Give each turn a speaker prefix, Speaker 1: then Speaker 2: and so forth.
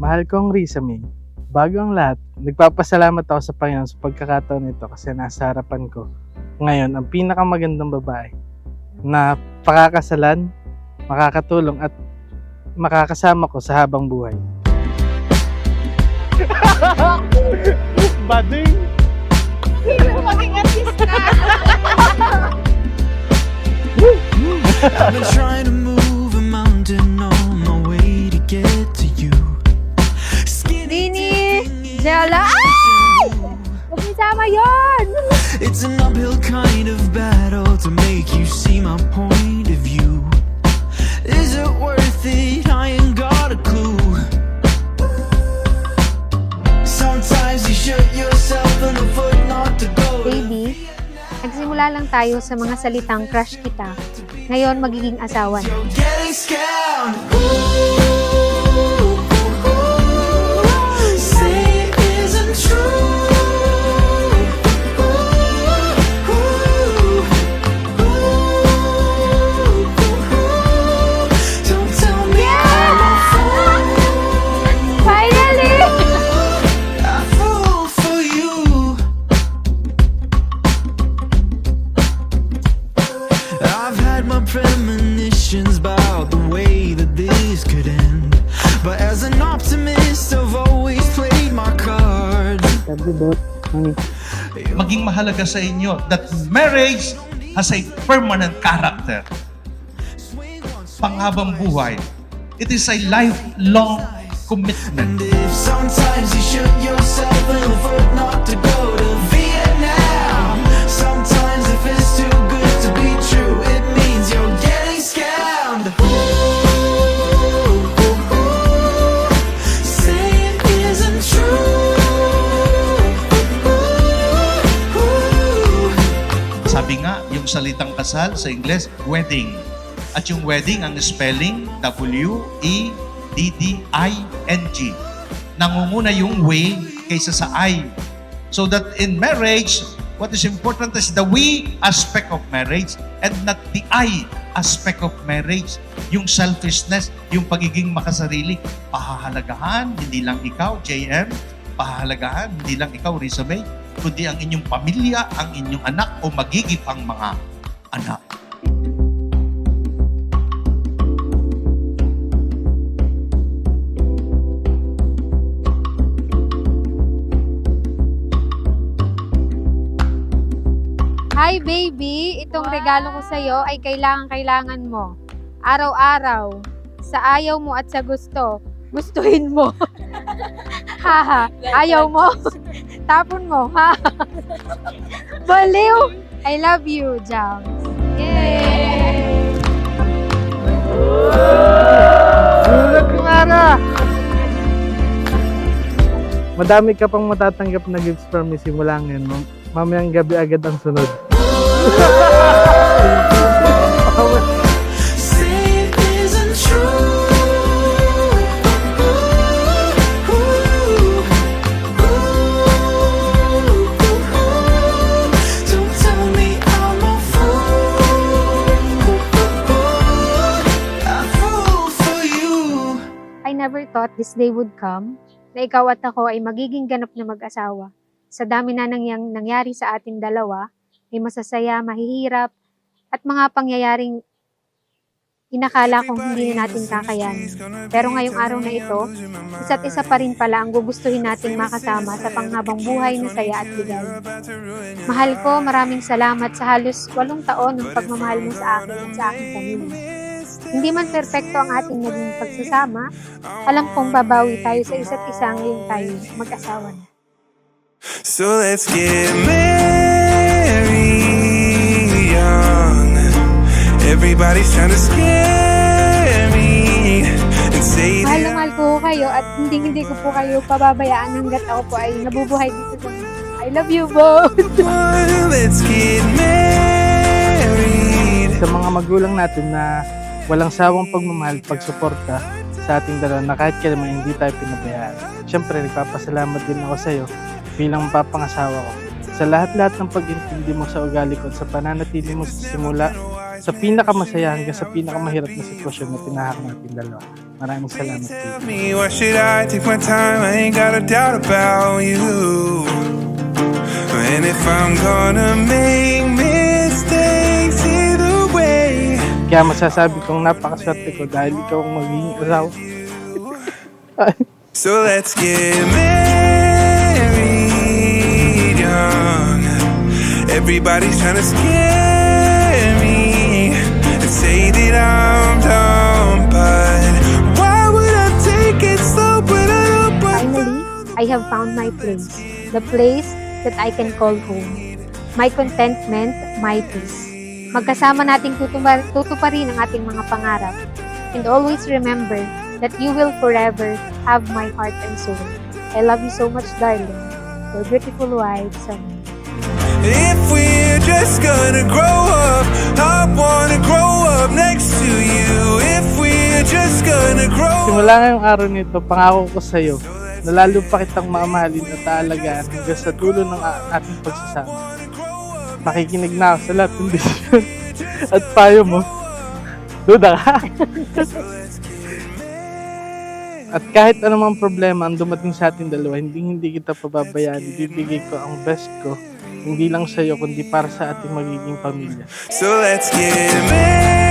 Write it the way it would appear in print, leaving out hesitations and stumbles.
Speaker 1: Mahal kong Risa May, bago ang lahat, nagpapasalamat ako sa Panginoon sa pagkakataon nito kasi nasa harapan ko ngayon ang pinakamagandang babae na pakakasalan, makakatulong at makakasama ko sa habang buhay. Bading!
Speaker 2: Hindi mo maging artista.
Speaker 3: I've been trying to move a mountain on my way to get to you.
Speaker 2: Nini! Jella! Ay! Huwag isama yun!
Speaker 3: It's an uphill kind of battle to make you see my point of view. Is it worth it? I ain't got a clue. Sometimes you shoot yourself in the foot not to go.
Speaker 2: Baby, nagsimula lang tayo sa mga salitang crush kita. Ngayon, magiging asawa na.
Speaker 3: You're getting scammed. Say it isn't true. Don't tell me I'm a fool.
Speaker 2: Finally!
Speaker 3: I fall for you. I've had my premonitions about the way that this could end, but as an optimist I've always played my cards.
Speaker 1: Sabi bot,
Speaker 4: maging mahalaga sa inyo that marriage has a permanent character. Panghabang buhay. It is a lifelong commitment.
Speaker 3: And if sometimes you shoot yourself in the foot not to go to Vietnam, sometimes if it's too good to be true, it means you're getting scammed. Say it isn't true.
Speaker 4: Sabi nga, yung salitang kasal sa Ingles, wedding. At yung wedding, ang spelling, W-E-D-D-I-N-G. Nangunguna yung way kaysa sa I. So that in marriage, what is important is the we aspect of marriage and not the I aspect of marriage. Yung selfishness, yung pagiging makasarili, pahahalagahan, hindi lang ikaw, JM, pahahalagahan, hindi lang ikaw, Risa May, kundi ang inyong pamilya, ang inyong anak o magiging pang mga anak.
Speaker 2: Hi baby, itong regalo ko sa'yo ay kailangan mo. Araw-araw, sa ayaw mo at sa gusto, gustuhin mo. Haha, ayaw mo, tapon mo, ha? Baliw! I love you, Jams. Yay!
Speaker 1: Sulat ko Mara! Madami ka pang matatanggap na gifts from me simula ngayon. Mamayang gabi agad ang sunod.
Speaker 3: Say it isn't true. Don't tell me I'm a fool. I fall for you.
Speaker 2: I never thought this day would come na ikaw at ako ay magiging ganap na mag-asawa. Sa dami na nangyari sa ating dalawa, may masasaya, mahihirap, at mga pangyayaring inakala kong hindi na natin kakayanin. Pero ngayong araw na ito, isa't isa pa rin pala ang gugustuhin nating makasama sa panghabang buhay na saya at ligaya. Mahal ko, maraming salamat sa halos 8 taon ng pagmamahal mo sa akin at sa aking pamilya. Hindi man perpekto ang ating naging pagsasama, alam kong babawi tayo sa isa't isa ngayong tayo mag-asawa na.
Speaker 5: So let's get married young. Everybody's trying to scare me and say
Speaker 2: Mahal na mahal ko kayo at hindi ko po kayo pababayaan hanggat ako po ay nabubuhay dito sa mundo. I love you both!
Speaker 5: let's get married.
Speaker 1: Sa mga magulang natin na walang sawang pagmamahal, pagsuporta sa ating dalawa na kahit kailan hindi tayo pinabayaan. Siyempre, nagpapasalamat din ako sa iyo bilang papangasawa ko. Sa lahat-lahat ng pag-intindi mo sa ugali ko at sa pananatili mo sa simula, sa pinakamasaya hanggang sa pinakamahirap na sitwasyon na tinahak natin dalawa. Maraming salamat.
Speaker 5: Tell me, why should I take my time? I ain't got a doubt about you. And if I'm gonna make mistakes either way,
Speaker 1: Kaya masasabi kong napakaswerte ko dahil ikaw ang magiging asawa.
Speaker 5: so let's get married young. Everybody's trying to scare me and say that I'm dumb, but why would I take it slow? But I don't.
Speaker 2: Finally, I have found my place. The place that I can call home. My contentment, my peace. Magkasama nating tutuparin ang ating mga pangarap. And always remember that you will forever have my heart and soul. I love you so much, darling. Your beautiful wife, Sonia.
Speaker 5: If we're just gonna grow up, I wanna grow up next to you. If we're just gonna grow
Speaker 1: Simula ngayong araw nito, pangako ko sa'yo na lalo pa kitang mamahalin at aalagaan hanggang sa dulo ng ating pagsasama. Makikinig na ako sa lahat ng desisyon at payo mo. Duda ka. At kahit anumang problema ang dumating sa ating dalawa, hindi kita pababayaan. Ibibigay ko ang best ko, hindi lang sa'yo, kundi para sa ating magiging pamilya.
Speaker 5: So let's get married.